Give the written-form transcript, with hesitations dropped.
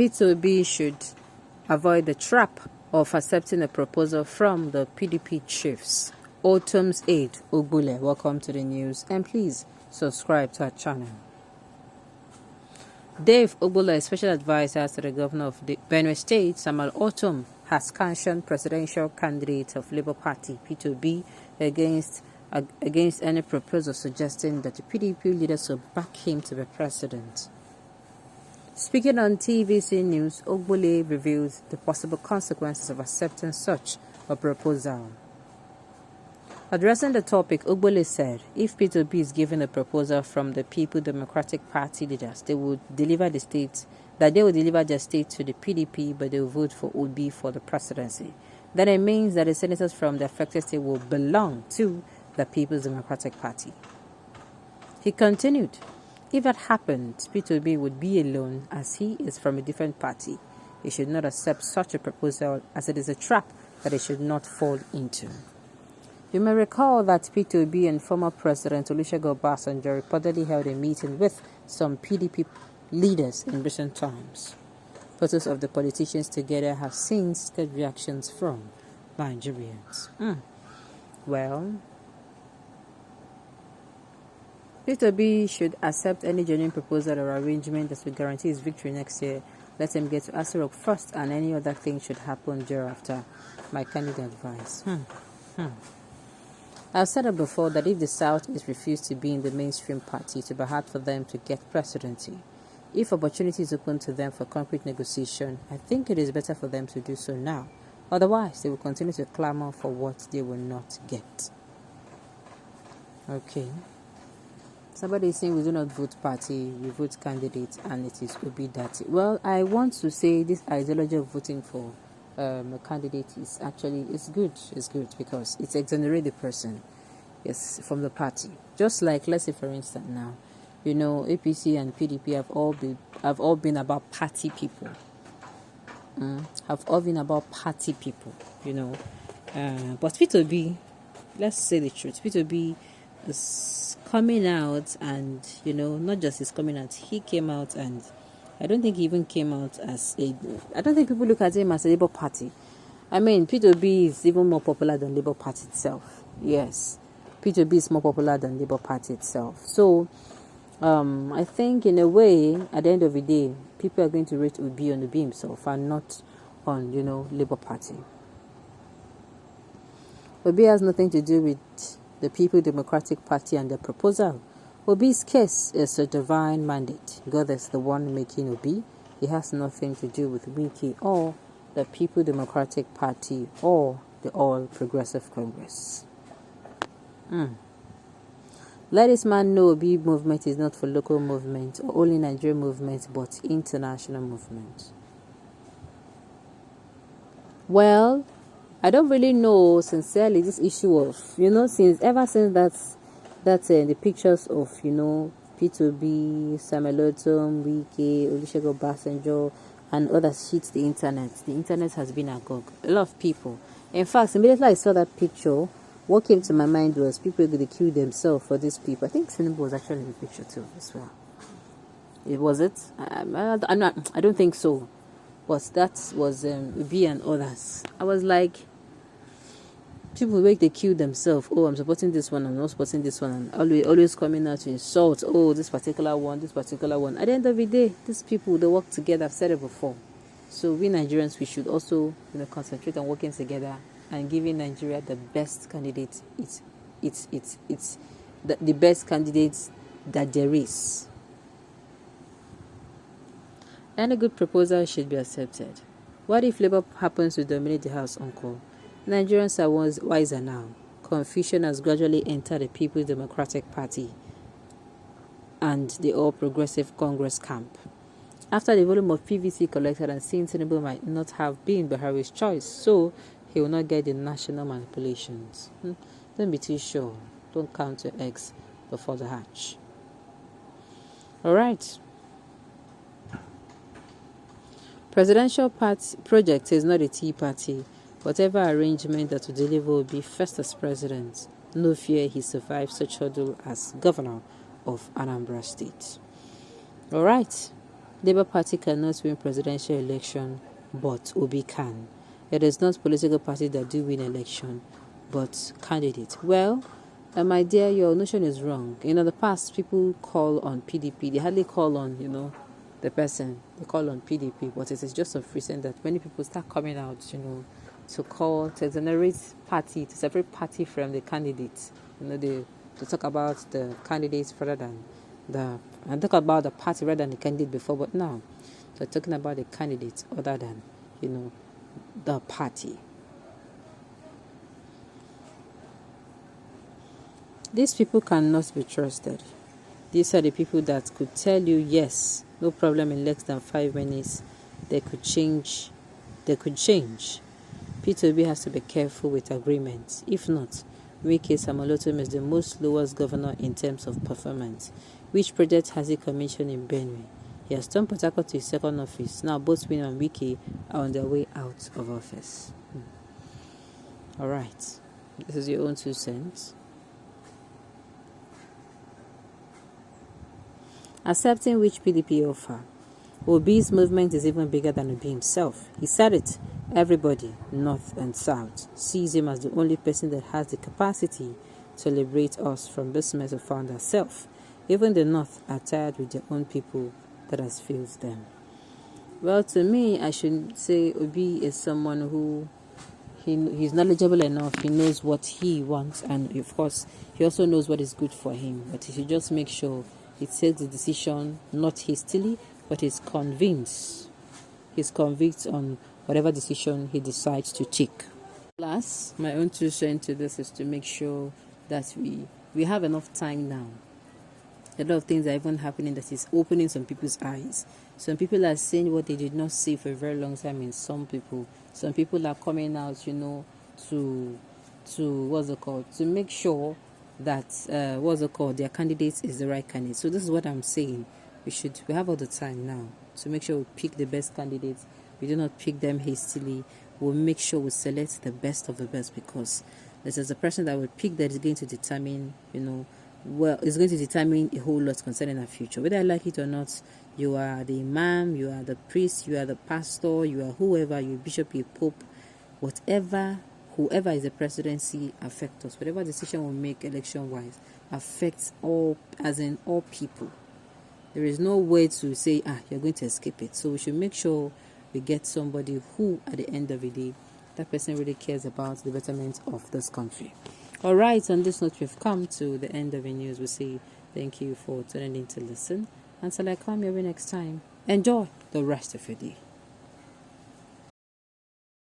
P2B should avoid the trap of accepting a proposal from the PDP chiefs. Autumn's Aide, Ogbule, welcome to the news, and please subscribe to our channel. Dave Ogbule, special advisor to the governor of the Benue State, Samuel Autumn, has cautioned presidential candidate of Labour Party P2B against any proposal suggesting that the PDP leaders will back him to be president. Speaking on TVC News, Ogbule reveals the possible consequences of accepting such a proposal. Addressing the topic, Ogbule said, if P2B is given a proposal from the People Democratic Party leaders, they will deliver their state to the PDP, but they will vote for Obi for the presidency. Then it means that the senators from the affected state will belong to the People's Democratic Party. He continued, if that happened, P2B would be alone as he is from a different party. He should not accept such a proposal as it is a trap that he should not fall into. You may recall that P2B and former President Olusegun Obasanjo reportedly held a meeting with some PDP leaders in recent times. Photos of the politicians together have seen stirred reactions from Nigerians. Well, P2B should accept any genuine proposal or arrangement that will guarantee his victory next year. Let him get to Asarok first, and any other thing should happen thereafter. My candid advice. I've said it before that if the South is refused to be in the mainstream party, it will be hard for them to get presidency. If opportunity is open to them for concrete negotiation, I think it is better for them to do so now. Otherwise, they will continue to clamor for what they will not get. Okay. Somebody is saying we do not vote party, we vote candidates, and it is Obi Dati. Well, I want to say this ideology of voting for a candidate is actually good. It's good because it exonerates the person, from the party. Just like, let's say for instance now, APC and PDP have all been about party people. Have all been about party people. But P2B, let's say the truth, P2B is coming out, and not just is coming out, he came out, and I don't think he even came out I don't think people look at him as a Labour Party. I mean, P2B is even more popular than Labour Party itself. Yes, P2B is more popular than Labour Party itself. So, I think in a way, at the end of the day, people are going to rate Obi on Obi himself and not on, Labour Party. Obi has nothing to do with the People Democratic Party and their proposal. Obi's case is a divine mandate. God is the one making Obi. He has nothing to do with Wiki or the People Democratic Party or the All Progressive Congress. Let this man know Obi movement is not for local movement or only Nigerian movement, but international movement. Well, I don't really know sincerely this issue of, since the pictures of, P2B, Samuel Autumn, Wike, Olusegun Obasanjo, and others hit the internet. The internet has been agog. A lot of people. In fact, immediately I saw that picture, what came to my mind was people going to kill themselves for these people. I think Tinubu was actually in the picture too as well. Was it? I don't think so. But that was Ubi and others. I was like, people they kill themselves. Oh, I'm supporting this one, I'm not supporting this one, and always coming out to insult. Oh, this particular one. At the end of the day, these people, they work together. I've said it before. So we Nigerians, we should also concentrate on working together and giving Nigeria the best candidate. It's the best candidates that there is. Any good proposal should be accepted. What if Labour happens to dominate the House, Uncle? Nigerians are wiser now. Confusion has gradually entered the People's Democratic Party and the All Progressive Congress camp. After the volume of PVC collected and seen Tinubu might not have been Buhari's choice, so he will not get the national manipulations. Don't be too sure. Don't count your eggs before the hatch. Alright. Presidential project is not a tea party. Whatever arrangement that will deliver will be first as president. No fear he survives such hurdle as governor of Anambra State. All right. Labour Party cannot win presidential election, but Obi can. It is not political party that do win election, but candidate. Well, my dear, your notion is wrong. In the past, people call on PDP. They hardly call on, the person. They call on PDP, but it is just of recent that many people start coming out, to exonerate party, to separate party from the candidates. To talk about the candidates rather than and talk about the party rather than the candidate before, but now so talking about the candidates other than the party. These people cannot be trusted. These are the people that could tell you yes, no problem, in less than 5 minutes they could change. P2B has to be careful with agreements. If not, Wike Samolotum is the most lowest governor in terms of performance. Which project has he commissioned in Benue? He has turned Port Harcourt to his second office. Now both Wino and Wike are on their way out of office. Alright. This is your own 2 cents. Accepting which PDP offer. Obi's movement is even bigger than Obi himself. He said it. Everybody, North and South, sees him as the only person that has the capacity to liberate us from this mess we found ourselves. Even the North are tired with their own people that has failed them. Well, to me, I should say Obi is someone who he's knowledgeable enough. He knows what he wants, and of course, he also knows what is good for him. But he should just make sure he takes the decision not hastily, but he's convinced. He's convinced on whatever decision he decides to take. Last, my own 2 cents to this is to make sure that we have enough time now. A lot of things are even happening that is opening some people's eyes. Some people are saying what they did not see for a very long time in some people. Some people are coming out, to to make sure that their candidate is the right candidate. So this is what I'm saying. We have all the time now to make sure we pick the best candidates. We do not pick them hastily. We'll make sure we select the best of the best, because this is a person that will pick that is going to determine, it's going to determine a whole lot concerning our future. Whether I like it or not, you are the imam, you are the priest, you are the pastor, you are whoever, you bishop, you pope, whoever is the presidency affects us. Whatever decision we make election-wise affects all, as in all people. There is no way to say, you're going to escape it. So we should make sure we get somebody who, at the end of the day, that person really cares about the betterment of this country. All right, on this note, we've come to the end of the news. We say thank you for tuning in to listen. Until I come your way next time, enjoy the rest of your day.